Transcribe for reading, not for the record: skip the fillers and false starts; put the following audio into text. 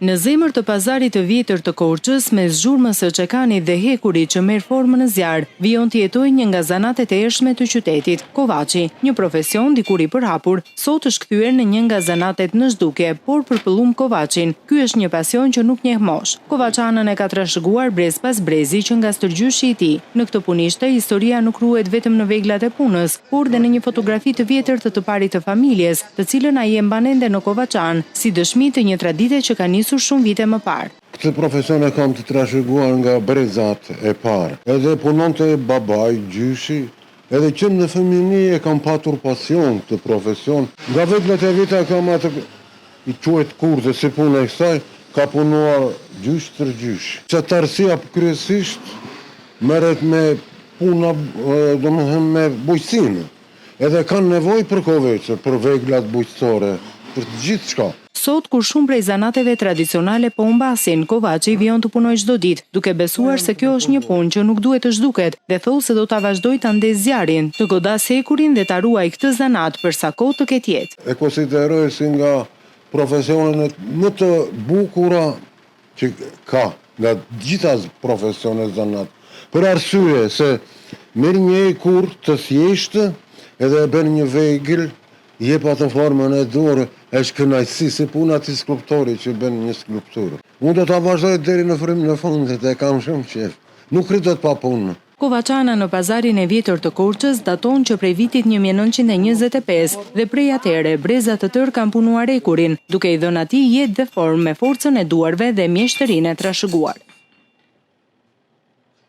Në zemër të pazarit të vjetër të Korçës, mes zhurmës së Çekanit dhe hekurit që merr formën në zjarr, vijon të jetojë një nga zanatet e ershme të qytetit, kovaçi, një profesion dikur i përhapur, sot është kthyer në një nga zanatet në zhdukje, por për pëllum kovaçin. Ky është një pasion që nuk njeh mosh. Kovaçanën e ka trashëguar brez pas brezi që nga stërgjyshi i tij. Në këtë punishte, historia nuk ruhet vetëm në veglat e punës, por dhe në një fotografi të vjetër të parit të familjes, të cilën ai e mban ende në Kovaçan, si dëshmi të një tradite që ka nisur shumë vite më parë. Këtë profesion e kam të trashëguar nga brezat e parë. Edhe punonte babai, gjyshi, edhe që në fëmijëni e kam patur pasion këtë profesion. Nga veglat e vite kam atë i quhet kurse si puna e kësaj, ka punuar gjysh tër gjysh. Çatarësia kryesisht merret me puna, domethënë me bujqësinë. Edhe kanë nevojë për koveçe, për veglat bujqësore, për të gjithë çka. Sot, kur shumë prej zanateve tradicionale po humbasin, kovaçi vijon të punojë çdo ditë, duke besuar se kjo është një punë që nuk duhet të zhduket dhe thotë se do ta vazhdojë ta ndez zjarrin, të godas hekurin dhe ta ruajë këtë zanat për sa kohë të ketë jetë. E konsideroj si nga profesionet më të bukura që ka nga gjitha profesionet zanat. Për arsye se merr një hekur të thjeshtë edhe e bën një vegël, jep atë formën e dorë, është kënaqësi si puna e skulptorit që bën një skulpturë. Unë do ta vazhdoj deri në fundit, e kam shumë qejf. Nuk rritet pa punë. Kovaçana në pazarin e vjetër të Korçës daton që prej vitit 1925 dhe prej atëherë brezat të tërë kanë punuar hekurin, duke i dhënë atij jetë dhe formë me forcën e duarve dhe mjeshtërinë e trashëguar.